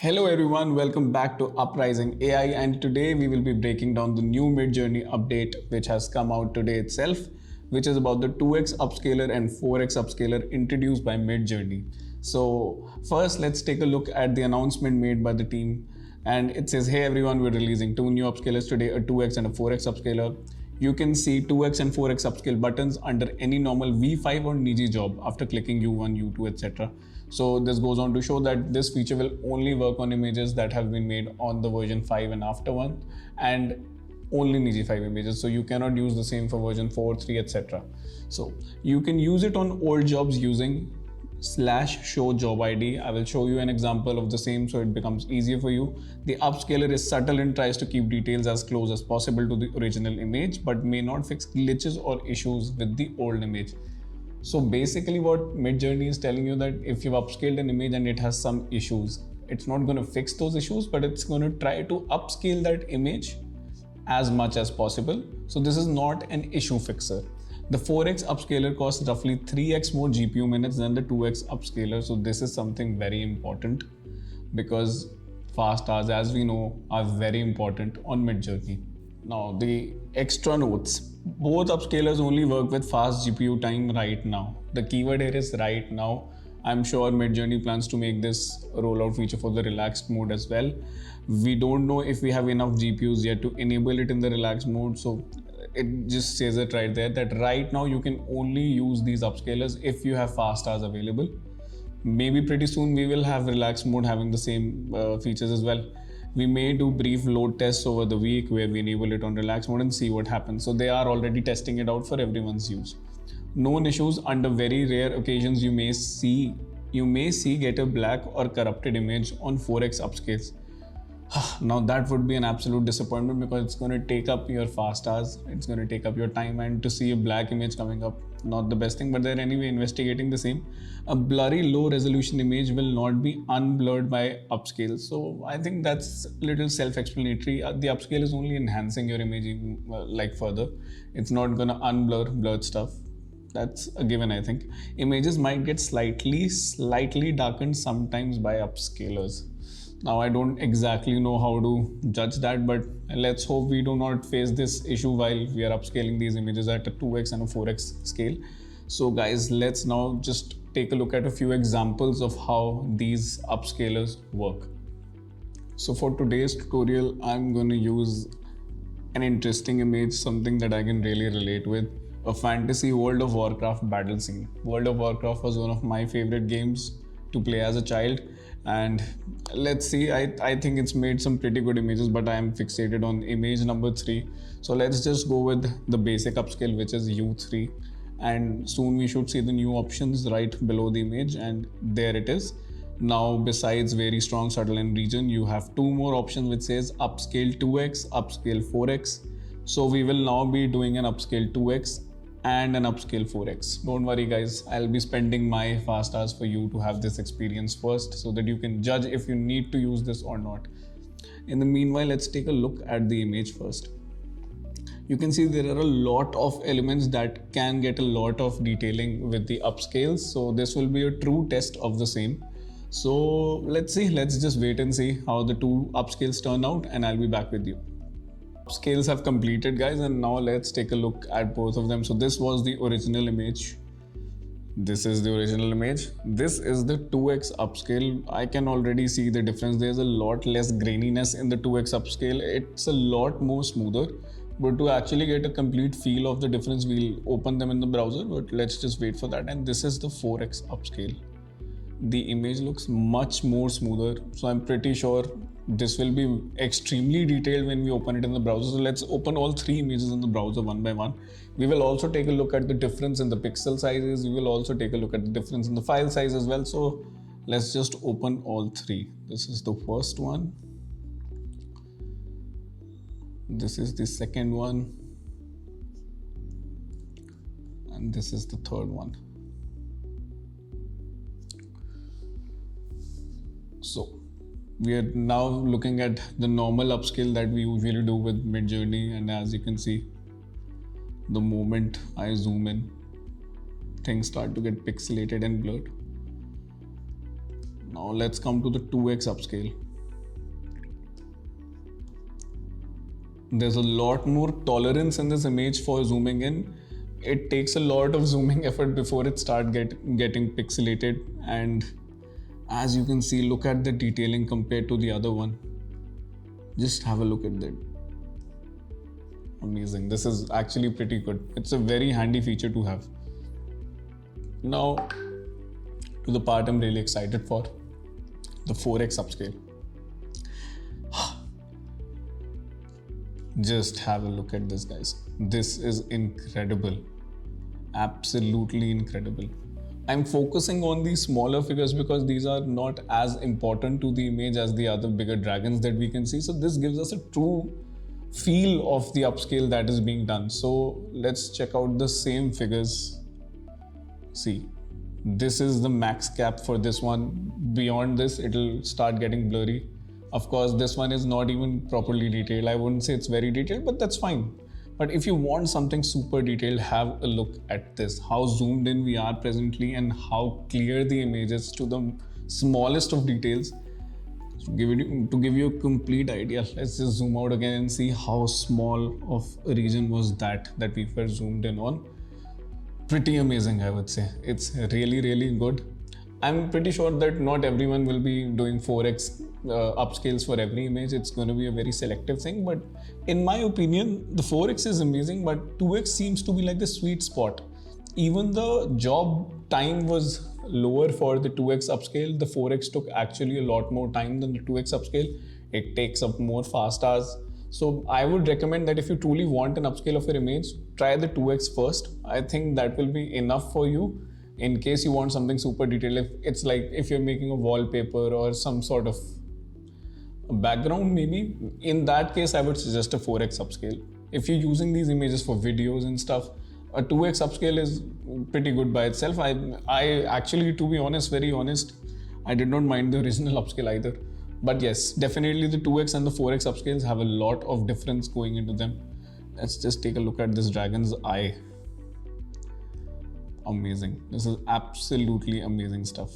Hello everyone, welcome back to Uprising AI, and today we will be breaking down the new Midjourney update which has come out today itself, which is about the 2x upscaler and 4x upscaler introduced by Midjourney. So first let's take a look at the announcement made by the team, and it says, hey everyone, we're releasing two new upscalers today, a 2x and a 4x upscaler. You can see 2x and 4x upscale buttons under any normal V5 or Niji job after clicking U1, U2, etc. So this goes on to show that this feature will only work on images that have been made on the version 5 and after one, and only Niji 5 images. So you cannot use the same for version 4, 3, etc. So you can use it on old jobs using /show job ID. I will show you an example of the same so it becomes easier for you. The upscaler is subtle and tries to keep details as close as possible to the original image, but may not fix glitches or issues with the old image. So basically what Midjourney is telling you, that if you've upscaled an image and it has some issues, it's not going to fix those issues, but it's going to try to upscale that image as much as possible. So this is not an issue fixer. The 4x upscaler costs roughly 3x more GPU minutes than the 2x upscaler. So this is something very important because fast hours, as we know, are very important on Midjourney. Now the extra notes. Both upscalers only work with fast GPU time right now. The keyword here is right now. I'm sure Midjourney plans to make this a rollout feature for the relaxed mode as well. We don't know if we have enough GPUs yet to enable it in the relaxed mode. So it just says it right there that right now you can only use these upscalers if you have fast hours available. Maybe pretty soon we will have relaxed mode having the same features as well. We may do brief load tests over the week where we enable it on relaxed mode and see what happens. So they are already testing it out for everyone's use. Known issues: under very rare occasions you may see get a black or corrupted image on 4x upscales. Now that would be an absolute disappointment because it's going to take up your fast hours, it's going to take up your time, and to see a black image coming up, not the best thing, but they're anyway investigating the same. A blurry low resolution image will not be unblurred by upscale. So I think that's a little self-explanatory. The upscale is only enhancing your image like further. It's not going to unblur blurred stuff. That's a given, I think. Images might get slightly darkened sometimes by upscalers. Now I don't exactly know how to judge that, but let's hope we do not face this issue while we are upscaling these images at a 2x and a 4x scale. So guys, let's now just take a look at a few examples of how these upscalers work. So for today's tutorial, I'm going to use an interesting image, something that I can really relate with. A fantasy World of Warcraft battle scene. World of Warcraft was one of my favorite games to play as a child, and let's see, I think it's made some pretty good images, but I am fixated on image number 3. So let's just go with the basic upscale, which is U3, and soon we should see the new options right below the image, and there it is. Now besides very strong, subtle and region, you have two more options which says upscale 2x, upscale 4x. So we will now be doing an upscale 2x and an upscale 4x. Don't worry guys, I'll be spending my fast hours for you to have this experience first so that you can judge if you need to use this or not. In the meanwhile, let's take a look at the image first. You can see there are a lot of elements that can get a lot of detailing with the upscales. So this will be a true test of the same. So let's just wait and see how the two upscales turn out, and I'll be back with you. Upscales have completed guys, and now let's take a look at both of them. So this was the original image. This is the original image. This is the 2x upscale. I can already see the difference. There's a lot less graininess in the 2x upscale. It's a lot more smoother. But to actually get a complete feel of the difference, we'll open them in the browser, but let's just wait for that. And this is the 4x upscale. The image looks much more smoother. So I'm pretty sure this will be extremely detailed when we open it in the browser. So let's open all three images in the browser one by one. We will also take a look at the difference in the pixel sizes. We will also take a look at the difference in the file size as well. So let's just open all three. This is the first one. This is the second one. And this is the third one. So we are now looking at the normal upscale that we usually do with Midjourney, and as you can see, the moment I zoom in, things start to get pixelated and blurred. Now let's come to the 2x upscale. There's a lot more tolerance in this image for zooming in. It takes a lot of zooming effort before it starts getting pixelated, and as you can see, look at the detailing compared to the other one. Just have a look at that. Amazing. This is actually pretty good. It's a very handy feature to have. Now to the part I'm really excited for, the 4x upscale. Just have a look at this, guys. This is incredible. Absolutely incredible. I'm focusing on these smaller figures because these are not as important to the image as the other bigger dragons that we can see. So this gives us a true feel of the upscale that is being done. So let's check out the same figures. See, this is the max cap for this one. Beyond this, it'll start getting blurry. Of course, this one is not even properly detailed. I wouldn't say it's very detailed, but that's fine. But if you want something super detailed, have a look at this. How zoomed in we are presently and how clear the image is to the smallest of details. To give you a complete idea, let's just zoom out again and see how small of a region was that we were zoomed in on. Pretty amazing, I would say. It's really, really good. I'm pretty sure that not everyone will be doing 4x upscales for every image. It's going to be a very selective thing, but in my opinion, the 4x is amazing, but 2x seems to be like the sweet spot. Even the job time was lower for the 2x upscale. The 4x took actually a lot more time than the 2x upscale. It takes up more fast hours. So I would recommend that if you truly want an upscale of your image, try the 2x first. I think that will be enough for you in case you want something super detailed. If it's like if you're making a wallpaper or some sort of background, maybe in that case I would suggest a 4x upscale. If you're using these images for videos and stuff, a 2x upscale is pretty good by itself. I actually, to be honest, very honest, I did not mind the original upscale either. But yes, definitely the 2x and the 4x upscales have a lot of difference going into them. Let's just take a look at this dragon's eye. Amazing. This is absolutely amazing stuff.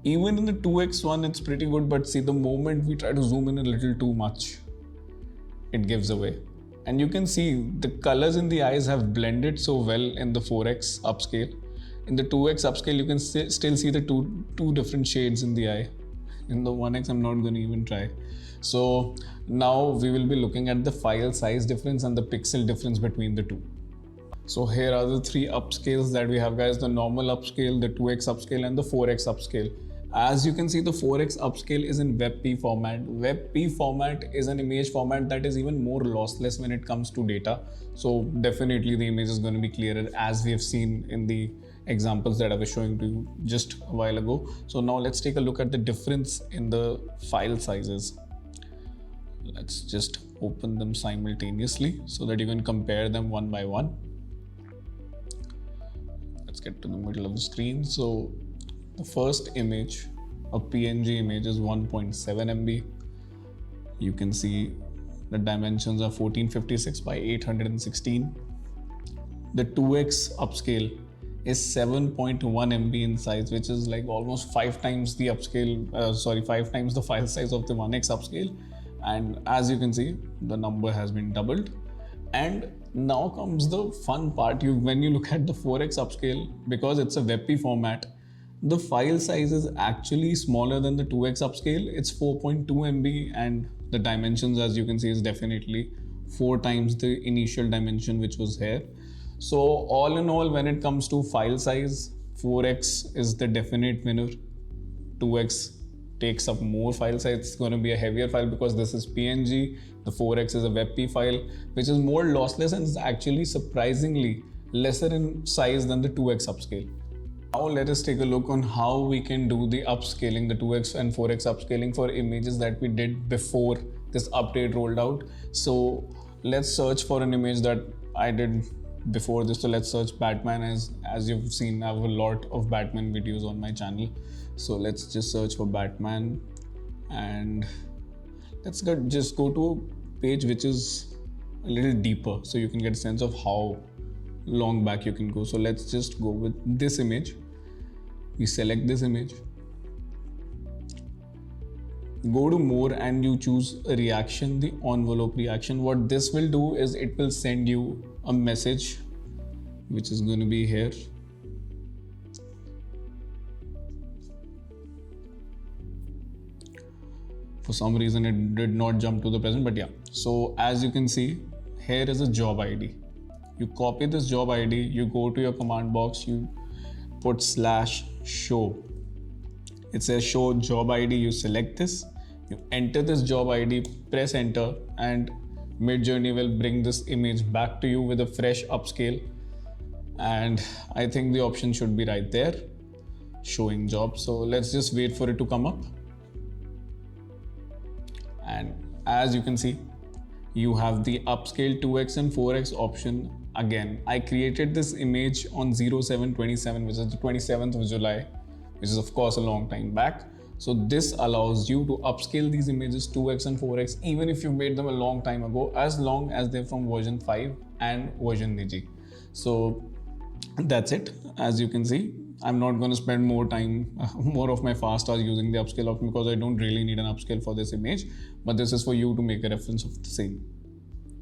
Even in the 2x one, it's pretty good, but see, the moment we try to zoom in a little too much, it gives away. And you can see the colors in the eyes have blended so well in the 4x upscale. In the 2x upscale, you can still see the two different shades in the eye. In the 1x, I'm not going to even try. So now we will be looking at the file size difference and the pixel difference between the two. So here are the three upscales that we have, guys: the normal upscale, the 2x upscale, and the 4x upscale. As you can see, the 4x upscale is in WebP format. WebP format is an image format that is even more lossless when it comes to data. So definitely the image is going to be clearer, as we have seen in the examples that I was showing to you just a while ago. So now let's take a look at the difference in the file sizes. Let's just open them simultaneously so that you can compare them one by one. Let's get to the middle of the screen. So the first image, a PNG image, is 1.7 MB. You can see the dimensions are 1456 by 816. The 2x upscale is 7.1 MB in size, which is like almost 5 times the upscale, 5 times the file size of the 1x upscale. And as you can see, the number has been doubled. And now comes the fun part. When you look at the 4x upscale, because it's a WebP format, the file size is actually smaller than the 2x upscale. It's 4.2 MB, and the dimensions, as you can see, is definitely 4 times the initial dimension which was here. So all in all, when it comes to file size, 4x is the definite winner. 2x takes up more file size. It's going to be a heavier file because this is PNG. The 4x is a WebP file, which is more lossless and is actually surprisingly lesser in size than the 2x upscale. Now let us take a look on how we can do the upscaling, the 2x and 4x upscaling for images that we did before this update rolled out. So let's search for an image that I did before this. So let's search Batman. As you've seen, I have a lot of Batman videos on my channel. So let's just search for Batman, and let's just go to a page which is a little deeper so you can get a sense of how long back you can go. So let's just go with this image. We select this image. go to more and you choose a reaction, the envelope reaction. What this will do is it will send you a message which is going to be here. For some reason it did not jump to the present, but yeah. So as you can see, here is a job ID. You copy this job ID, you go to your command box, you put /show. It says show job ID, you select this, you enter this job ID, press enter, and Midjourney will bring this image back to you with a fresh upscale. And I think the option should be right there, showing job. So let's just wait for it to come up. And as you can see, you have the upscale 2x and 4x option. Again, I created this image on 07/27, which is the 27th of July, which is of course a long time back. So this allows you to upscale these images 2x and 4x, even if you made them a long time ago, as long as they're from version 5 and version Niji. So that's it. As you can see, I'm not going to spend more of my fast hours using the upscale option because I don't really need an upscale for this image, but this is for you to make a reference of the same.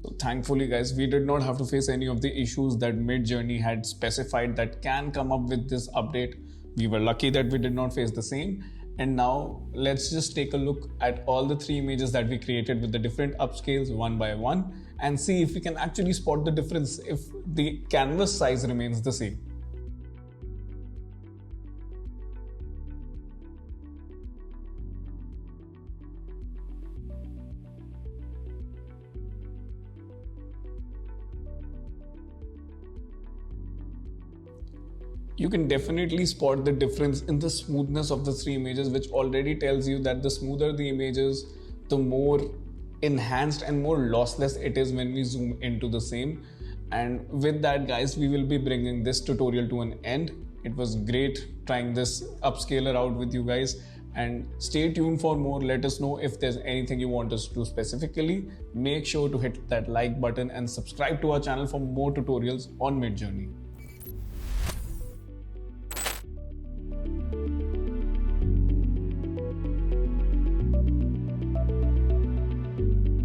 So thankfully guys, we did not have to face any of the issues that Midjourney had specified that can come up with this update. We were lucky that we did not face the same. And now let's just take a look at all the 3 images that we created with the different upscales one by one and see if we can actually spot the difference if the canvas size remains the same. You can definitely spot the difference in the smoothness of the 3 images, which already tells you that the smoother the images, the more enhanced and more lossless it is when we zoom into the same. And with that guys, we will be bringing this tutorial to an end. It was great trying this upscaler out with you guys, and stay tuned for more. Let us know if there's anything you want us to do specifically. Make sure to hit that like button and subscribe to our channel for more tutorials on Midjourney.